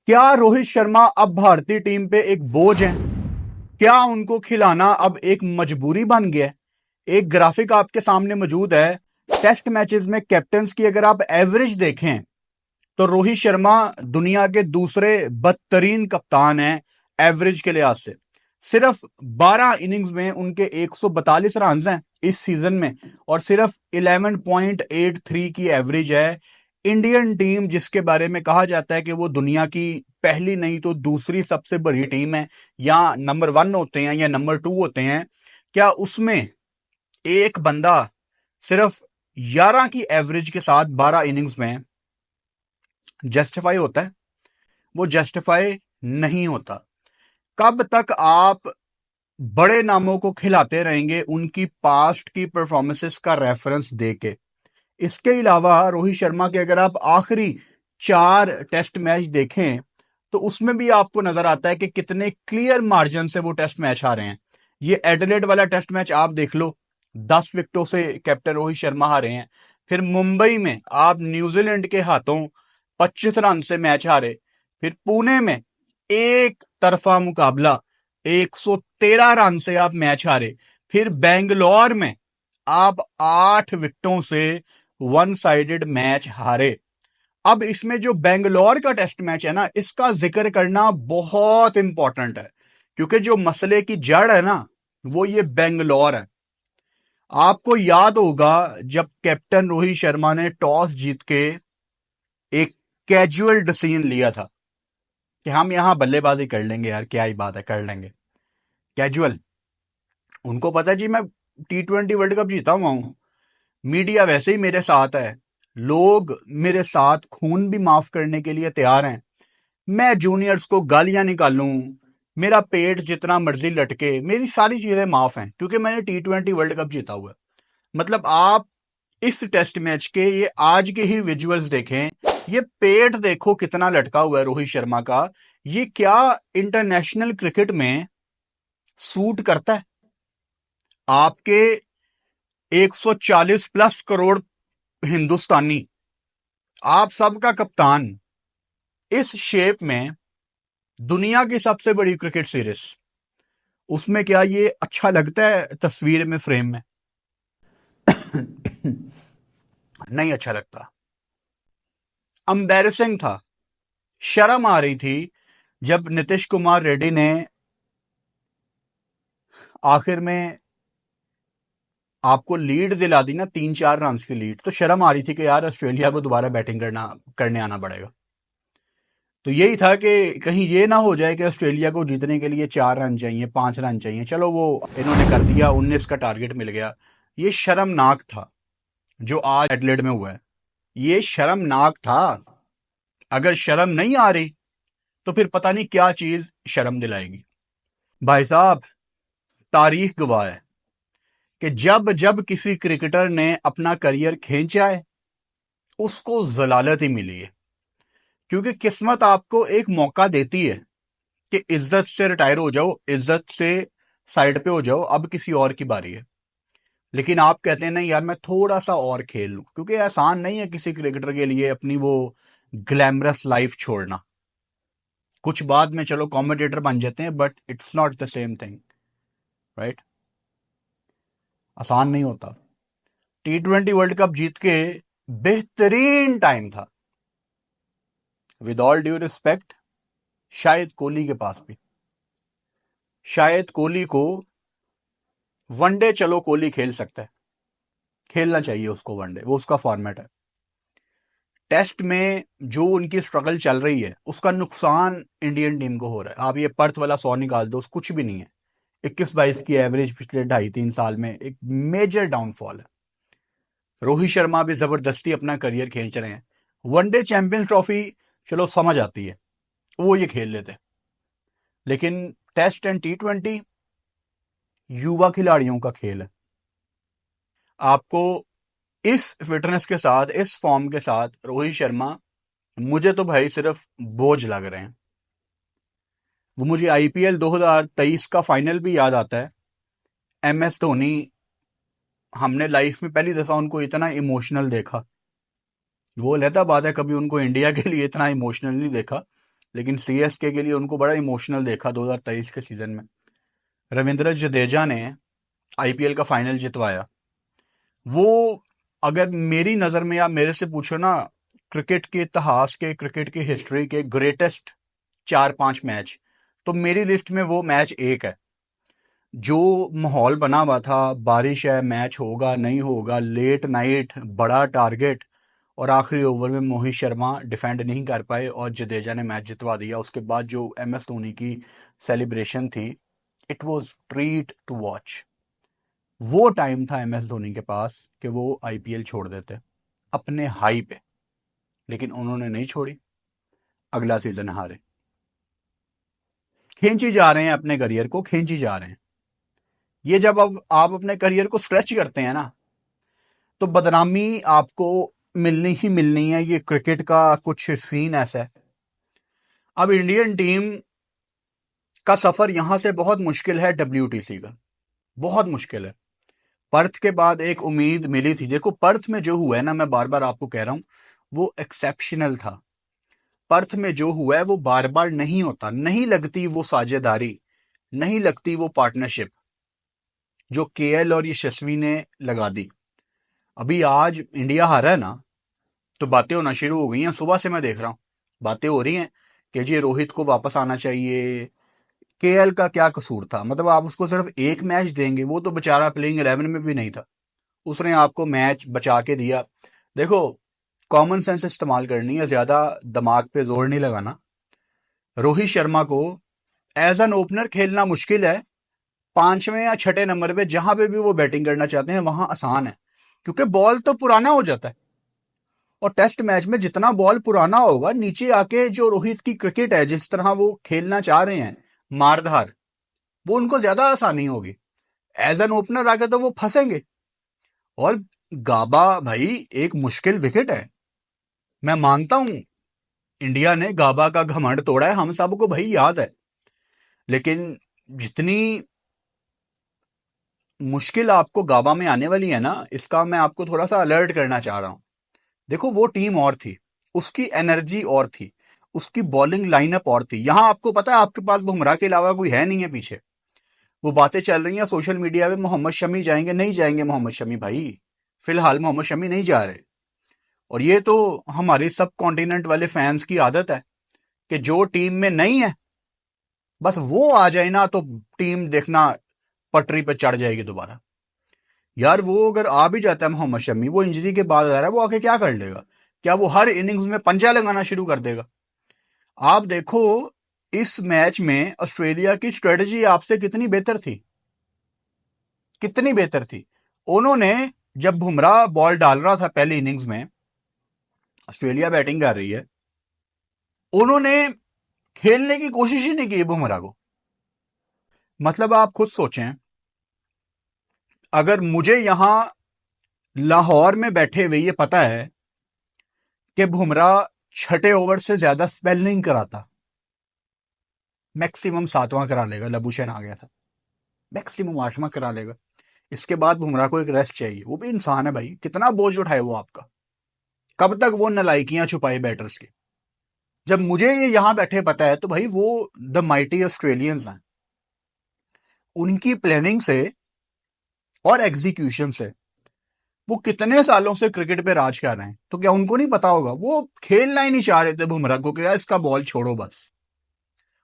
क्या रोहित शर्मा अब भारतीय टीम पे एक बोझ है? क्या उनको खिलाना अब एक मजबूरी बन गया है? एक ग्राफिक आपके सामने मौजूद है। टेस्ट मैचेस में कैप्टन्स की अगर आप एवरेज देखें तो रोहित शर्मा दुनिया के दूसरे बदतरीन कप्तान हैं एवरेज के लिहाज से। सिर्फ 12 इनिंग्स में उनके 142 रन हैं इस सीजन में, और सिर्फ 11.83 की एवरेज है। इंडियन टीम जिसके बारे में कहा जाता है कि वो दुनिया की पहली नहीं तो दूसरी सबसे बड़ी टीम है, या नंबर 1 होते हैं या नंबर 2 होते हैं, क्या उसमें एक बंदा सिर्फ 11 की एवरेज के साथ 12 इनिंग्स में जस्टिफाई होता है? वो जस्टिफाई नहीं होता। कब तक आप बड़े नामों को खिलाते रहेंगे उनकी पास्ट की परफॉर्मेंसेस का रेफरेंस देके? इसके अलावा रोहित शर्मा के अगर आप आखिरी 4 टेस्ट मैच देखें तो उसमें भी आपको नजर आता है कि कितने क्लियर मार्जिन से वो टेस्ट मैच हारे हैं। ये एडिलेड वाला टेस्ट मैच आप देख लो, 10 विकेटों से कैप्टन रोहित शर्मा हारे हैं। फिर मुंबई में आप न्यूजीलैंड के हाथों 25 रन से मैच हारे। फिर पुणे में एक तरफा मुकाबला 113 रन से आप मैच हारे। फिर बेंगलोर में आप 8 विकेटों से वन साइडेड मैच हारे। अब इसमें जो बेंगलोर का टेस्ट मैच है ना, इसका जिक्र करना बहुत इंपॉर्टेंट है, क्योंकि जो मसले की जड़ है ना, वो ये बेंगलोर है। आपको याद होगा जब कैप्टन रोहित शर्मा ने टॉस जीत के एक कैजुअल डिसीजन लिया था कि हम यहां बल्लेबाजी कर लेंगे, यार क्या ही बात है, कर लेंगे। कैजुअल। उनको पता है जी मैं T20 वर्ल्ड कप जीता हुआ हूं, मीडिया वैसे ही मेरे साथ है, लोग मेरे साथ खून भी माफ करने के लिए तैयार हैं। मैं जूनियर्स को गालियां निकालूं, मेरा पेट जितना मर्जी लटके, मेरी सारी चीजें माफ हैं क्योंकि मैंने T20 वर्ल्ड कप जीता हुआ है। मतलब आप इस टेस्ट मैच के ये आज के ही विजुअल्स देखें, ये पेट देखो कितना लटका हुआ है रोहित शर्मा का। ये क्या इंटरनेशनल क्रिकेट में सूट करता है? आपके 140 प्लस करोड़ हिंदुस्तानी, आप सबका कप्तान, इस शेप में दुनिया की सबसे बड़ी क्रिकेट सीरीज, उसमें क्या ये अच्छा लगता है तस्वीर में, फ्रेम में? नहीं अच्छा लगता। एम्बैरेसिंग था। शर्म आ रही थी जब नीतीश कुमार रेड्डी ने आखिर में आपको लीड दिला दी ना, 3-4 रन की लीड, तो शर्म आ रही थी कि यार ऑस्ट्रेलिया को दोबारा बैटिंग करने आना पड़ेगा। तो यही था कि कहीं ये ना हो जाए कि ऑस्ट्रेलिया को जीतने के लिए 4 रन चाहिए, 5 रन चाहिए। चलो वो इन्होंने कर दिया, 19 का टारगेट मिल गया। ये शर्मनाक था जो आज एडलेड में हुआ है, ये शर्मनाक था। अगर शर्म नहीं आ रही तो फिर पता नहीं क्या चीज शर्म दिलाएगी। भाई साहब, तारीख गवाह है कि जब जब किसी क्रिकेटर ने अपना करियर खींचा है, उसको जलालत ही मिली है। क्योंकि किस्मत आपको एक मौका देती है कि इज्जत से रिटायर हो जाओ, इज्जत से साइड पे हो जाओ, अब किसी और की बारी है। लेकिन आप कहते हैं नहीं यार मैं थोड़ा सा और खेल लूं, क्योंकि आसान नहीं है किसी क्रिकेटर के लिए अपनी वो ग्लैमरस लाइफ छोड़ना। कुछ बाद में चलो कमेंटेटर बन जाते हैं, but it's not the same thing, right? आसान नहीं होता। T20 वर्ल्ड कप जीत के बेहतरीन टाइम था, विद ऑल ड्यू रिस्पेक्ट, शायद कोहली के पास भी। शायद कोहली को वनडे, चलो कोहली खेल सकता है, खेलना चाहिए उसको वनडे, वो उसका फॉर्मेट है। टेस्ट में जो उनकी स्ट्रगल चल रही है उसका नुकसान इंडियन टीम को हो रहा है। आप ये पर्थ वाला 100 निकाल दो, कुछ भी नहीं है। 21-22 की एवरेज पिछले 2.5-3 साल में एक मेजर डाउनफॉल है। रोहित शर्मा भी जबरदस्ती अपना करियर खींच रहे हैं। वनडे चैंपियंस ट्रॉफी चलो समझ आती है, वो ये खेल लेते, लेकिन टेस्ट एंड T20 युवा खिलाड़ियों का खेल है। आपको इस फिटनेस के साथ, इस फॉर्म के साथ रोहित शर्मा मुझे तो भाई सिर्फ बोझ लग रहे हैं। वो मुझे IPL 2023 का फाइनल भी याद आता है। MS धोनी, हमने लाइफ में पहली दफा उनको इतना इमोशनल देखा। वो अलहदा बात है, कभी उनको इंडिया के लिए इतना इमोशनल नहीं देखा, लेकिन सीएसके के लिए उनको बड़ा इमोशनल देखा 2023 के सीजन में। रविंद्र जडेजा ने आईपीएल का फाइनल जितवाया। वो अगर मेरी नज़र में आप मेरे से पूछो ना, क्रिकेट के इतिहास के, क्रिकेट की हिस्ट्री के ग्रेटेस्ट 4-5 मैच, तो मेरी लिस्ट में वो मैच एक है। जो माहौल बना हुआ था, बारिश है, मैच होगा नहीं होगा, लेट नाइट, बड़ा टारगेट, और आखिरी ओवर में मोहित शर्मा डिफेंड नहीं कर पाए और जडेजा ने मैच जितवा दिया। उसके बाद जो एमएस धोनी की सेलिब्रेशन थी, it was treat to watch. वो टाइम था एमएस धोनी के पास कि वो आईपीएल छोड़ देते अपने हाई पे, लेकिन उन्होंने नहीं छोड़ी। अगला सीजन हारे, खींची जा रहे हैं अपने करियर को, खींची जा रहे हैं। ये जब अब आप अपने करियर को स्ट्रेच करते हैं ना, तो बदनामी आपको मिलनी ही मिलनी है। ये क्रिकेट का कुछ सीन ऐसा है। अब इंडियन टीम का सफर यहां से बहुत मुश्किल है, डब्ल्यूटीसी का बहुत मुश्किल है। पर्थ के बाद एक उम्मीद मिली थी। देखो पर्थ में जो हुआ है ना, मैं बार बार आपको कह रहा हूं, वो एक्सेप्शनल था। पर्थ में जो हुआ है वो बार बार नहीं होता। नहीं लगती वो साझेदारी, नहीं लगती वो पार्टनरशिप जो केएल और यशस्वी ने लगा दी। अभी आज इंडिया हारा है ना, तो बातें होना शुरू हो गई हैं। सुबह से मैं देख रहा हूं, बातें हो रही हैं कि जी रोहित को वापस आना चाहिए। केएल का क्या कसूर था? मतलब आप उसको सिर्फ एक मैच देंगे? वो तो बेचारा प्लेइंग 11 में भी नहीं था, उसने आपको मैच बचा के दिया। देखो, कॉमन सेंस इस्तेमाल करनी है, ज्यादा दिमाग पे जोर नहीं लगाना। रोहित शर्मा को एज एन ओपनर खेलना मुश्किल है। 5वें या 6ठे नंबर पे जहां पे भी वो बैटिंग करना चाहते हैं वहां आसान है, क्योंकि बॉल तो पुराना हो जाता है। और टेस्ट मैच में जितना बॉल पुराना होगा, नीचे आके जो रोहित की क्रिकेट है, जिस तरह वो खेलना चाह रहे हैं, मारधार, वो उनको ज्यादा आसानी होगी। एज एन ओपनर आके तो वो फंसेंगे। और गाबा भाई एक मुश्किल विकेट है। मैं मानता हूं इंडिया ने गाबा का घमंड तोड़ा है, हम सबको भाई याद है। लेकिन जितनी मुश्किल आपको गाबा में आने वाली है ना, इसका मैं आपको थोड़ा सा अलर्ट करना चाह रहा हूं। देखो वो टीम और थी, उसकी एनर्जी और थी, उसकी बॉलिंग लाइनअप और थी। यहां आपको पता है आपके पास बुमराह के अलावा कोई है नहीं है पीछे। वो बातें चल रही हैं सोशल मीडिया पे, मोहम्मद शमी जाएंगे, नहीं जाएंगे मोहम्मद शमी भाई। फिलहाल मोहम्मद शमी नहीं जा रहे। और ये तो हमारे सब कॉन्टिनेंट वाले फैंस की आदत है कि जो टीम में नहीं है बस वो आ जाए ना, तो टीम देखना पटरी पे चढ़ जाएगी दोबारा। यार वो अगर आ भी जाता है मोहम्मद शमी, वो इंजरी के बाद आ रहा है, वो आके क्या कर लेगा? क्या वो हर इनिंग्स में पंजा लगाना शुरू कर देगा? आप देखो इस मैच में ऑस्ट्रेलिया की स्ट्रेटजी आपसे कितनी बेहतर थी, कितनी बेहतर थी। उन्होंने जब बुमराह बॉल डाल रहा था पहली इनिंग्स में, ऑस्ट्रेलिया बैटिंग कर रही है, उन्होंने खेलने की कोशिश ही नहीं की बुमराह को। मतलब आप खुद सोचें, अगर मुझे यहां लाहौर में बैठे हुए ये पता है कि बुमराह 6ठे ओवर से ज्यादा स्पेल नहीं कराता, मैक्सिमम 7वां करा लेगा, लबूशेन आ गया था, मैक्सिमम 8वां करा लेगा। इसके बाद बुमराह को एक रेस्ट चाहिए। वो भी इंसान है भाई, कितना बोझ उठाए वो आपका? कब तक वो नलायकियां छुपाए बैटर्स की? जब मुझे ये यहां बैठे पता है, तो भाई वो द माइटी ऑस्ट्रेलियंस हैं। उनकी प्लानिंग से और एग्जीक्यूशन से वो कितने सालों से क्रिकेट पे राज कर रहे हैं। तो क्या उनको नहीं पता होगा? वो खेलना ही नहीं चाह रहे थे बुमराह को कि यार इसका बॉल छोड़ो बस।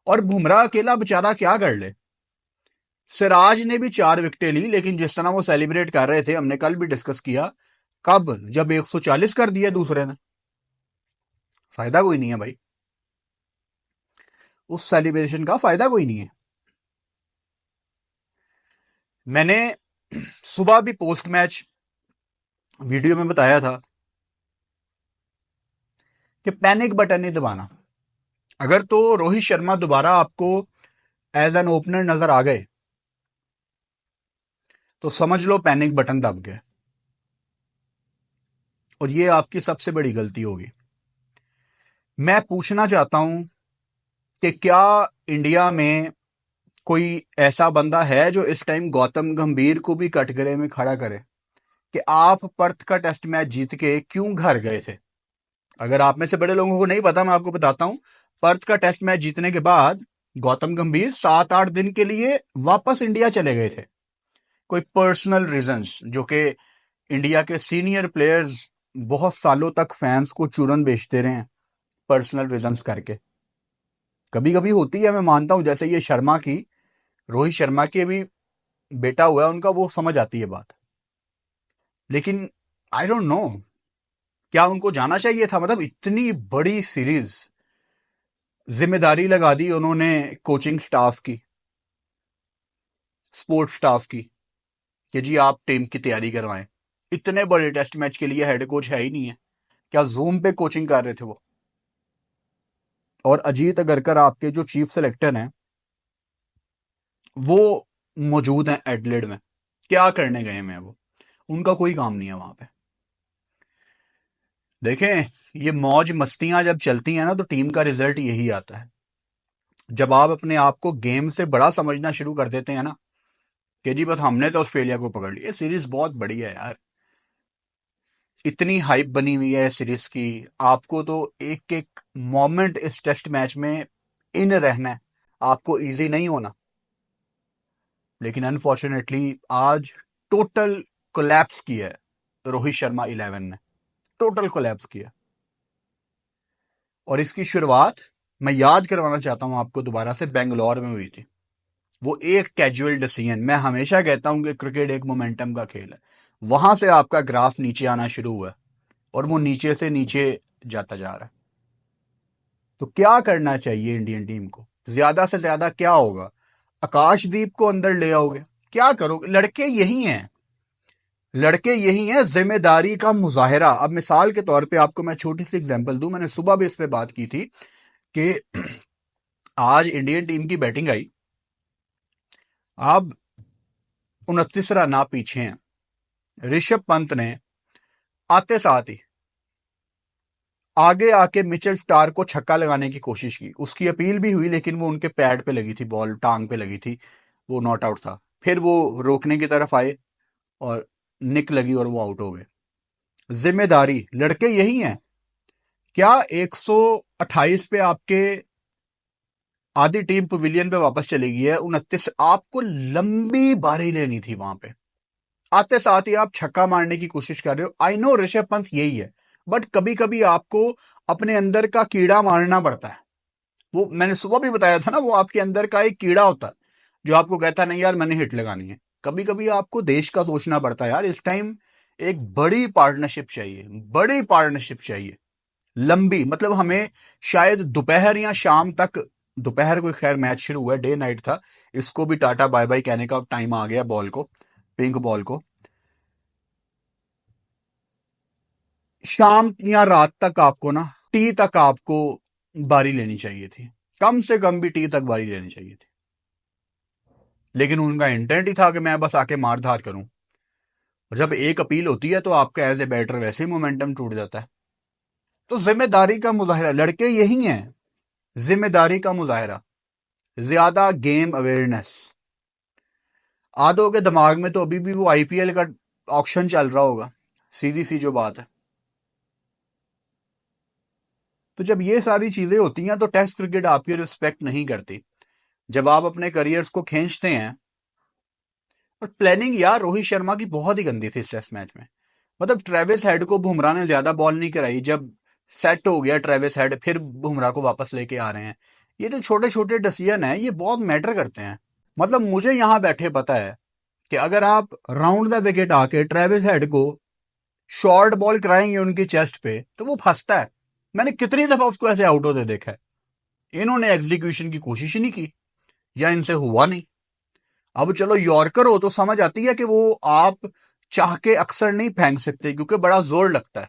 और बुमराह अकेला बेचारा क्या कर ले? सिराज ने भी 4 विकेटें ली, लेकिन जिस तरह वो सेलिब्रेट कर रहे थे, हमने कल भी डिस्कस किया, कब? जब 140 कर दिया दूसरे ने। फायदा कोई नहीं है भाई, उस सेलिब्रेशन का फायदा कोई नहीं है। मैंने सुबह भी पोस्ट मैच वीडियो में बताया था कि पैनिक बटन नहीं दबाना। अगर तो रोहित शर्मा दोबारा आपको एज एन ओपनर नजर आ गए, तो समझ लो पैनिक बटन दब गया, और ये आपकी सबसे बड़ी गलती होगी। मैं पूछना चाहता हूं कि क्या इंडिया में कोई ऐसा बंदा है जो इस टाइम गौतम गंभीर को भी कटघरे में खड़ा करे कि आप पर्थ का टेस्ट मैच जीत के क्यों घर गए थे? अगर आप में से बड़े लोगों को नहीं पता, मैं आपको बताता हूं। पर्थ का टेस्ट मैच जीतने के बाद गौतम गंभीर 7-8 दिन के लिए वापस इंडिया चले गए थे। कोई पर्सनल रीजंस, जो कि इंडिया के सीनियर प्लेयर्स बहुत सालों तक फैंस को चूरन बेचते रहे हैं पर्सनल रीजंस करके। कभी कभी होती है, मैं मानता हूं, जैसे ये शर्मा की, रोहित शर्मा की अभी बेटा हुआ है उनका, वो समझ आती है बात। लेकिन आई डोंट नो, क्या उनको जाना चाहिए था? मतलब इतनी बड़ी सीरीज, जिम्मेदारी लगा दी उन्होंने कोचिंग स्टाफ की, स्पोर्ट्स स्टाफ की, कि जी आप टीम की तैयारी करवाएं। इतने बड़े टेस्ट मैच के लिए हेड कोच है ही नहीं है, क्या जूम पे कोचिंग कर रहे थे वो? और अजीत अगरकर आपके जो चीफ सेलेक्टर हैं, वो मौजूद हैं एडलेड में, क्या करने गए हैं वो? उनका कोई काम नहीं है वहां पे। देखें, ये मौज मस्तियां जब चलती हैं ना, तो टीम का रिजल्ट यही आता है। जब आप अपने आप को गेम से बड़ा समझना शुरू कर देते हैं ना, कि जी बस हमने तो ऑस्ट्रेलिया को पकड़ लिया, सीरीज बहुत बड़ी है यार, इतनी हाइप बनी हुई है सीरीज की, आपको तो एक एक मोमेंट इस टेस्ट मैच में इन रहना है, आपको इजी नहीं होना। लेकिन अनफॉर्चुनेटली आज टोटल कोलैप्स किया है रोहित शर्मा 11 ने, टोटल कोलैप्स किया। और इसकी शुरुआत मैं याद करवाना चाहता हूं आपको दोबारा से, बेंगलोर में हुई थी। वो एक कैजुअल डिसीजन, मैं हमेशा कहता हूं कि क्रिकेट एक मोमेंटम का खेल है, वहां से आपका ग्राफ नीचे आना शुरू हुआ और वो नीचे से नीचे जाता जा रहा है। तो क्या करना चाहिए इंडियन टीम को? ज्यादा से ज्यादा क्या होगा? आकाशदीप को अंदर ले आओगे? क्या करोगे? लड़के यही हैं, लड़के यही हैं, जिम्मेदारी का मुजाहरा। अब मिसाल के तौर पे आपको मैं छोटी सी एग्जांपल दूं, मैंने सुबह भी इस पे बात की थी कि आज इंडियन टीम की बैटिंग आई, अब 29 रन आप पीछे हैं, ऋषभ पंत ने आते साथ ही आगे आके मिचेल स्टार को छक्का लगाने की कोशिश की, उसकी अपील भी हुई, लेकिन वो उनके पैड पे लगी थी, बॉल टांग पे लगी थी, वो नॉट आउट था। फिर वो रोकने की तरफ आए और निक लगी और वो आउट हो गए। जिम्मेदारी, लड़के यही हैं। क्या 128 पे आपके आधी टीम पवेलियन पे वापस चली गई है, 29 आपको लंबी बारी लेनी थी वहां पे, आते साथ ही आप छक्का मारने की कोशिश कर रहे हो। आई नो ऋषभ पंत यही है, बट कभी कभी आपको अपने अंदर का कीड़ा मारना पड़ता है। वो मैंने सुबह भी बताया था ना, वो आपके अंदर का एक कीड़ा होता है जो आपको कहता नहीं यार मैंने हिट लगानी है। कभी कभी आपको देश का सोचना पड़ता है यार, इस टाइम एक बड़ी पार्टनरशिप चाहिए, बड़ी पार्टनरशिप चाहिए, लंबी। मतलब हमें शायद दोपहर या शाम तक, दोपहर को खैर मैच शुरू हुआ, डे नाइट था, इसको भी टाटा बाय बाय कहने का टाइम आ गया बॉल को, पिंक बॉल को। शाम या रात तक आपको ना, टी तक आपको बारी लेनी चाहिए थी, कम से कम भी टी तक बारी लेनी चाहिए थी। लेकिन उनका इंटेंट ही था कि मैं बस आके मार धार करूं, और जब एक अपील होती है तो आपका एज ए बैटर वैसे ही मोमेंटम टूट जाता है। तो जिम्मेदारी का मुजाहिरा, लड़के यही हैं, जिम्मेदारी का मुजाहिरा, ज्यादा गेम अवेयरनेस। आधों के दिमाग में तो अभी भी वो आईपीएल का ऑक्शन चल रहा होगा, सीधी सी जो बात है। तो जब ये सारी चीजें होती हैं तो टेस्ट क्रिकेट आपकी रिस्पेक्ट नहीं करती। जब आप अपने करियर्स को खींचते हैं, और प्लानिंग यार रोहित शर्मा की बहुत ही गंदी थी इस टेस्ट मैच में। मतलब ट्रेविस हेड को बुमराह ने ज्यादा बॉल नहीं कराई, जब सेट हो गया ट्रेविस हेड, फिर बुमराह को वापस लेके आ रहे हैं। ये जो छोटे छोटे डिसीजन है, ये बहुत मैटर करते हैं। मतलब मुझे यहां बैठे पता है कि अगर आप राउंड द विकेट आके ट्रेविस हेड को शॉर्ट बॉल कराएंगे उनकी चेस्ट पे, तो वो फंसता है। मैंने कितनी दफा उसको ऐसे आउट होते देखा है। इन्होंने एग्जीक्यूशन की कोशिश ही नहीं की, या इनसे हुआ नहीं। अब चलो यॉर्कर हो तो समझ आती है कि वो आप चाह के अक्सर नहीं फेंक सकते क्योंकि बड़ा जोर लगता है,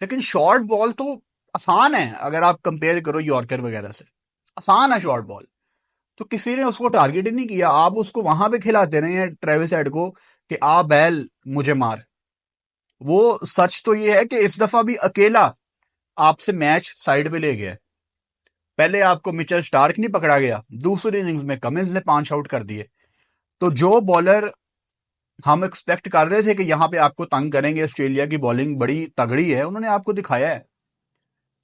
लेकिन शॉर्ट बॉल तो आसान है। अगर आप कंपेयर करो यॉर्कर वगैरह से, आसान है शॉर्ट बॉल। तो किसी ने उसको टारगेट ही नहीं किया, आप उसको वहां पे खिलाते रहे हैं ट्रेविस हेड को कि आ बैल मुझे मार। वो सच तो ये है कि इस दफा भी अकेला आपसे मैच साइड पे ले गया। पहले आपको मिचेल स्टार्क नहीं पकड़ा गया, दूसरी इनिंग्स में कमिंस ने 5 आउट कर दिए। तो जो बॉलर हम एक्सपेक्ट कर रहे थे कि यहां पे आपको तंग करेंगे, ऑस्ट्रेलिया की बॉलिंग बड़ी तगड़ी है, उन्होंने आपको दिखाया है।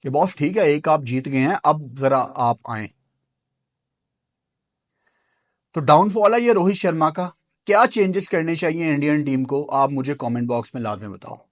कि बॉस ठीक है, एक आप जीत गए हैं, अब जरा आप आए। तो डाउनफॉल है ये रोहित शर्मा का। क्या चेंजेस करने चाहिए इंडियन टीम को, आप मुझे कमेंट बॉक्स में लाजमी बताओ।